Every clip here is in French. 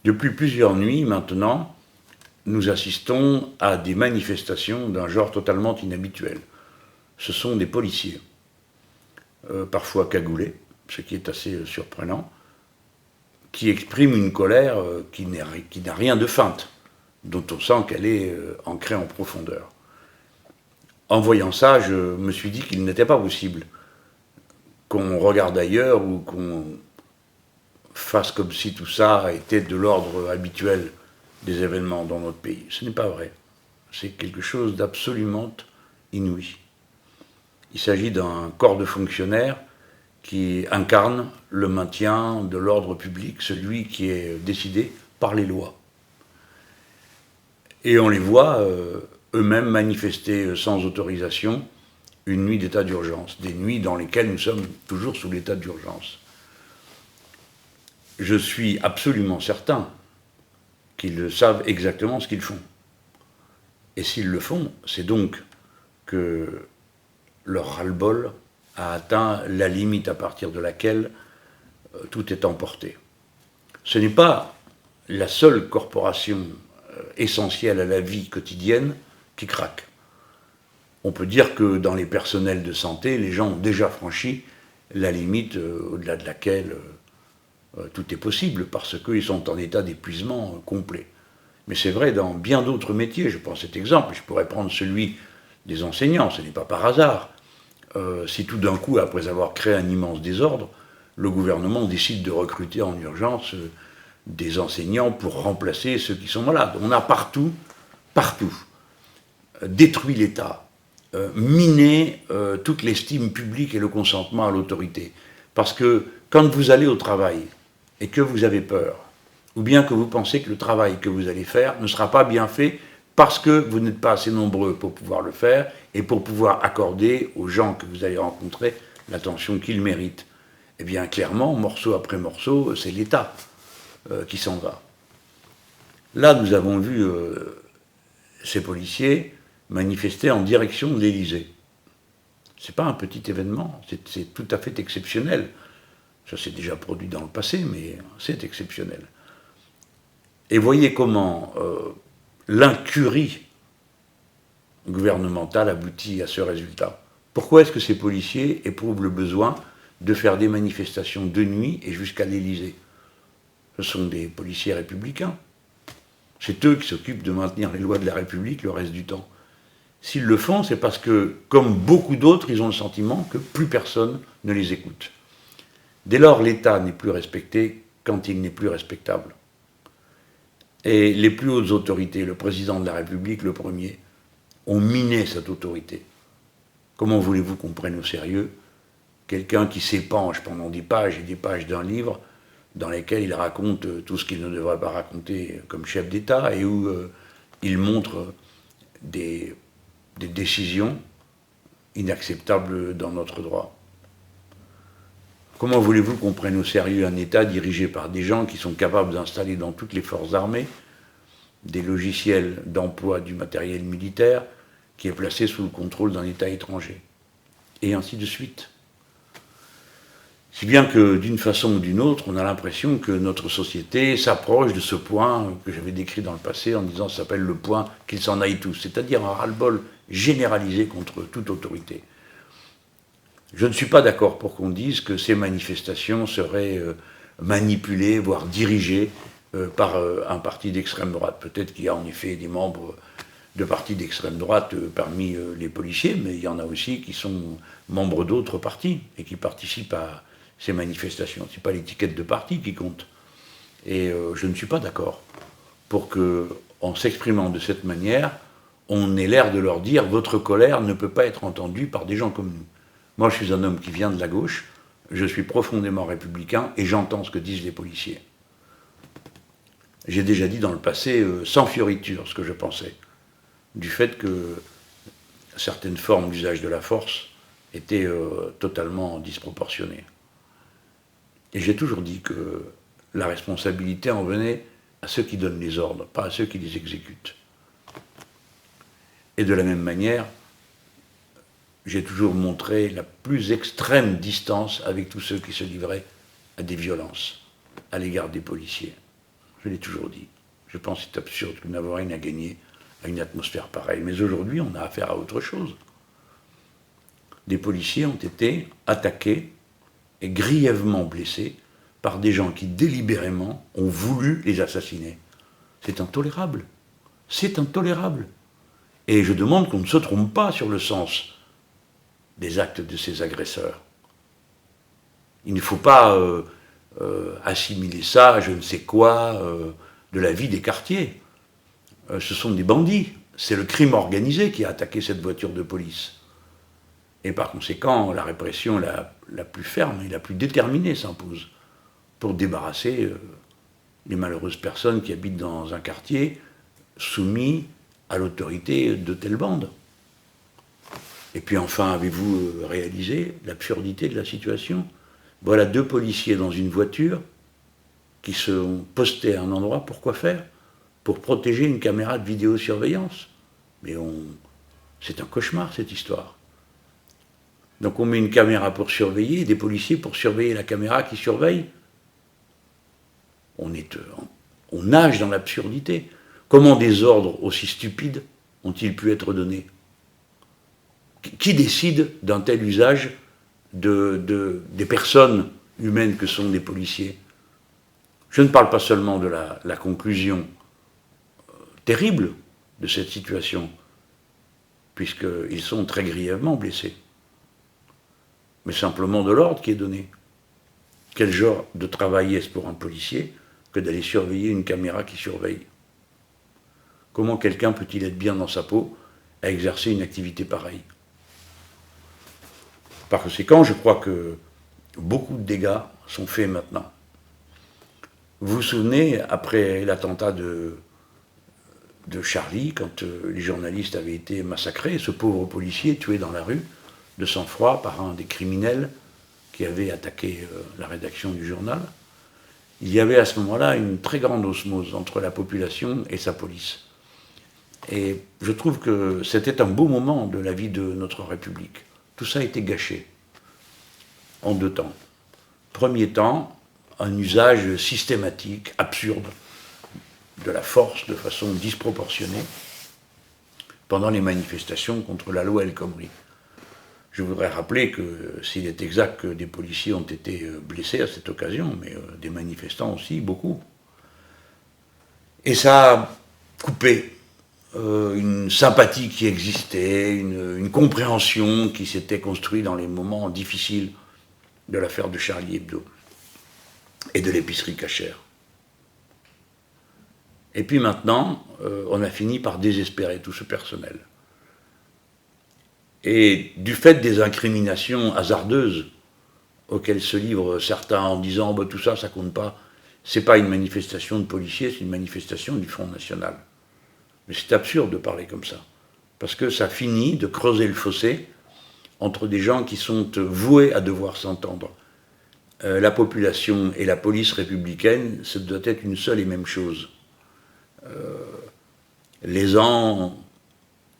Depuis plusieurs nuits maintenant, nous assistons à des manifestations d'un genre totalement inhabituel. Ce sont des policiers, parfois cagoulés, ce qui est assez surprenant, qui expriment une colère qui n'a rien de feinte, dont on sent qu'elle est ancrée en profondeur. En voyant ça, je me suis dit qu'il n'était pas possible qu'on regarde ailleurs ou qu'on fasse comme si tout ça était de l'ordre habituel des événements dans notre pays. Ce n'est pas vrai. C'est quelque chose d'absolument inouï. Il s'agit d'un corps de fonctionnaires qui incarne le maintien de l'ordre public, celui qui est décidé par les lois. Et on les voit eux-mêmes manifester sans autorisation une nuit d'état d'urgence, des nuits dans lesquelles nous sommes toujours sous l'état d'urgence. Je suis absolument certain qu'ils savent exactement ce qu'ils font. Et s'ils le font, c'est donc que leur ras-le-bol a atteint la limite à partir de laquelle tout est emporté. Ce n'est pas la seule corporation essentielle à la vie quotidienne qui craque. On peut dire que dans les personnels de santé, les gens ont déjà franchi la limite au-delà de laquelle tout est possible, parce qu'ils sont en état d'épuisement complet. Mais c'est vrai dans bien d'autres métiers. Je prends cet exemple, je pourrais prendre celui des enseignants, ce n'est pas par hasard. Si tout d'un coup, après avoir créé un immense désordre, le gouvernement décide de recruter en urgence des enseignants pour remplacer ceux qui sont malades. On a partout, détruit l'État, miné toute l'estime publique et le consentement à l'autorité. Parce que quand vous allez au travail et que vous avez peur, ou bien que vous pensez que le travail que vous allez faire ne sera pas bien fait parce que vous n'êtes pas assez nombreux pour pouvoir le faire et pour pouvoir accorder aux gens que vous allez rencontrer l'attention qu'ils méritent. Eh bien, clairement, morceau après morceau, c'est l'État qui s'en va. Là, nous avons vu ces policiers manifester en direction de l'Élysée. Ce n'est pas un petit événement, c'est tout à fait exceptionnel. Ça s'est déjà produit dans le passé, mais c'est exceptionnel. Et voyez comment l'incurie gouvernementale aboutit à ce résultat. Pourquoi est-ce que ces policiers éprouvent le besoin de faire des manifestations de nuit et jusqu'à l'Élysée? Ce sont des policiers républicains. C'est eux qui s'occupent de maintenir les lois de la République le reste du temps. S'ils le font, c'est parce que, comme beaucoup d'autres, ils ont le sentiment que plus personne ne les écoute. Dès lors, l'État n'est plus respecté quand il n'est plus respectable. Et les plus hautes autorités, le président de la République, le premier, ont miné cette autorité. Comment voulez-vous qu'on prenne au sérieux quelqu'un qui s'épanche pendant des pages et des pages d'un livre dans lesquels il raconte tout ce qu'il ne devrait pas raconter comme chef d'État et où il montre des décisions inacceptables dans notre droit? Comment voulez-vous qu'on prenne au sérieux un État dirigé par des gens qui sont capables d'installer dans toutes les forces armées des logiciels d'emploi du matériel militaire qui est placé sous le contrôle d'un État étranger? Et ainsi de suite. Si bien que d'une façon ou d'une autre, on a l'impression que notre société s'approche de ce point que j'avais décrit dans le passé en disant ça s'appelle le point qu'ils s'en aillent tous, c'est-à-dire un ras-le-bol généralisé contre toute autorité. Je ne suis pas d'accord pour qu'on dise que ces manifestations seraient manipulées, voire dirigées par un parti d'extrême droite. Peut-être qu'il y a en effet des membres de partis d'extrême droite parmi les policiers, mais il y en a aussi qui sont membres d'autres partis et qui participent à ces manifestations. Ce n'est pas l'étiquette de parti qui compte. Et je ne suis pas d'accord pour que, en s'exprimant de cette manière, on ait l'air de leur dire « votre colère ne peut pas être entendue par des gens comme nous ». Moi, je suis un homme qui vient de la gauche, je suis profondément républicain et j'entends ce que disent les policiers. J'ai déjà dit dans le passé, sans fioriture, ce que je pensais, du fait que certaines formes d'usage de la force étaient totalement disproportionnées. Et j'ai toujours dit que la responsabilité en venait à ceux qui donnent les ordres, pas à ceux qui les exécutent. Et de la même manière, j'ai toujours montré la plus extrême distance avec tous ceux qui se livraient à des violences à l'égard des policiers. Je l'ai toujours dit. Je pense que c'est absurde que nous n'avons rien à gagner à une atmosphère pareille. Mais aujourd'hui, on a affaire à autre chose. Des policiers ont été attaqués et grièvement blessés par des gens qui délibérément ont voulu les assassiner. C'est intolérable. C'est intolérable. Et je demande qu'on ne se trompe pas sur le sens des actes de ces agresseurs. Il ne faut pas assimiler ça à je ne sais quoi de la vie des quartiers. Ce sont des bandits. C'est le crime organisé qui a attaqué cette voiture de police. Et par conséquent, la répression la plus ferme et la plus déterminée s'impose pour débarrasser les malheureuses personnes qui habitent dans un quartier soumis à l'autorité de telle bande. Et puis enfin, avez-vous réalisé l'absurdité de la situation? Voilà 2 policiers dans une voiture qui se sont postés à un endroit. Pour quoi faire? Pour protéger une caméra de vidéosurveillance. Mais c'est un cauchemar, cette histoire. Donc on met une caméra pour surveiller, et des policiers pour surveiller la caméra qui surveille. On nage dans l'absurdité. Comment des ordres aussi stupides ont-ils pu être donnés? Qui décide d'un tel usage des personnes humaines que sont des policiers? Je ne parle pas seulement de la conclusion terrible de cette situation, puisqu'ils sont très grièvement blessés, mais simplement de l'ordre qui est donné. Quel genre de travail est-ce pour un policier que d'aller surveiller une caméra qui surveille? Comment quelqu'un peut-il être bien dans sa peau à exercer une activité pareille? Par conséquent, je crois que beaucoup de dégâts sont faits maintenant. Vous vous souvenez, après l'attentat de Charlie, quand les journalistes avaient été massacrés, ce pauvre policier tué dans la rue, de sang-froid, par un des criminels qui avait attaqué la rédaction du journal, il y avait à ce moment-là une très grande osmose entre la population et sa police. Et je trouve que c'était un beau moment de la vie de notre République. Tout ça a été gâché en 2 temps. Premier temps, un usage systématique, absurde, de la force de façon disproportionnée pendant les manifestations contre la loi El Khomri. Je voudrais rappeler que s'il est exact que des policiers ont été blessés à cette occasion, mais des manifestants aussi, beaucoup. Et ça a coupé une sympathie qui existait, une compréhension qui s'était construite dans les moments difficiles de l'affaire de Charlie Hebdo et de l'épicerie cachère. Et puis maintenant, on a fini par désespérer tout ce personnel. Et du fait des incriminations hasardeuses auxquelles se livrent certains en disant tout ça, ça compte pas, c'est pas une manifestation de policiers, c'est une manifestation du Front National. Mais c'est absurde de parler comme ça, parce que ça finit de creuser le fossé entre des gens qui sont voués à devoir s'entendre. La population et la police républicaine, ça doit être une seule et même chose. Les uns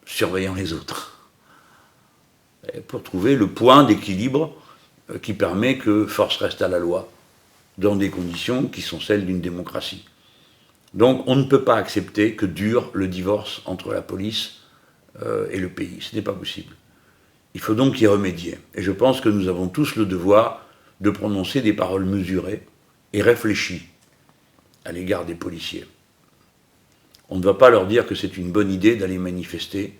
surveillant les autres. Pour trouver le point d'équilibre qui permet que force reste à la loi, dans des conditions qui sont celles d'une démocratie. Donc on ne peut pas accepter que dure le divorce entre la police et le pays. Ce n'est pas possible. Il faut donc y remédier. Et je pense que nous avons tous le devoir de prononcer des paroles mesurées et réfléchies à l'égard des policiers. On ne va pas leur dire que c'est une bonne idée d'aller manifester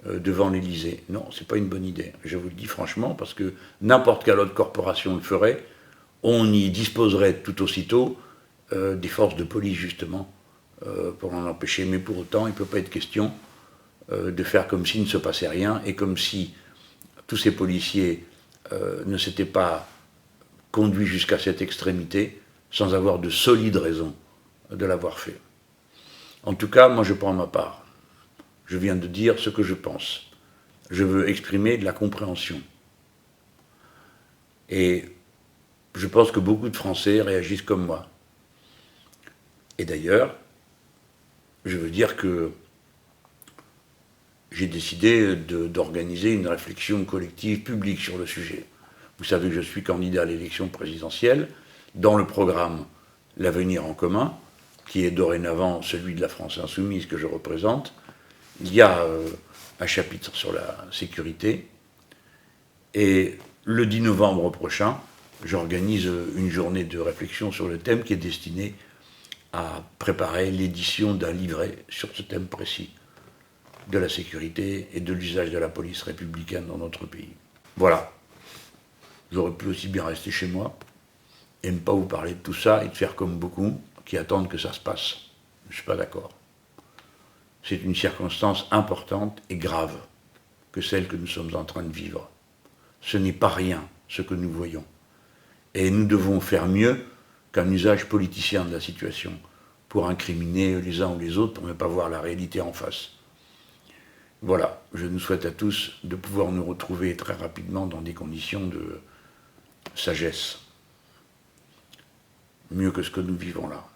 devant l'Élysée. Non, c'est pas une bonne idée. Je vous le dis franchement, parce que n'importe quelle autre corporation le ferait, on y disposerait tout aussitôt des forces de police, justement, pour en empêcher. Mais pour autant, il ne peut pas être question de faire comme s'il ne se passait rien, et comme si tous ces policiers ne s'étaient pas conduits jusqu'à cette extrémité, sans avoir de solides raisons de l'avoir fait. En tout cas, moi je prends ma part. Je viens de dire ce que je pense. Je veux exprimer de la compréhension. Et je pense que beaucoup de Français réagissent comme moi. Et d'ailleurs, je veux dire que j'ai décidé d'organiser une réflexion collective publique sur le sujet. Vous savez que je suis candidat à l'élection présidentielle. Dans le programme L'Avenir en commun, qui est dorénavant celui de la France insoumise que je représente, il y a un chapitre sur la sécurité. Et le 10 novembre prochain, j'organise une journée de réflexion sur le thème qui est destinée à préparer l'édition d'un livret sur ce thème précis de la sécurité et de l'usage de la police républicaine dans notre pays. Voilà. J'aurais pu aussi bien rester chez moi et ne pas vous parler de tout ça et de faire comme beaucoup qui attendent que ça se passe. Je ne suis pas d'accord. C'est une circonstance importante et grave que celle que nous sommes en train de vivre. Ce n'est pas rien ce que nous voyons. Et nous devons faire mieux qu'un usage politicien de la situation pour incriminer les uns ou les autres pour ne pas voir la réalité en face. Voilà, je nous souhaite à tous de pouvoir nous retrouver très rapidement dans des conditions de sagesse, mieux que ce que nous vivons là.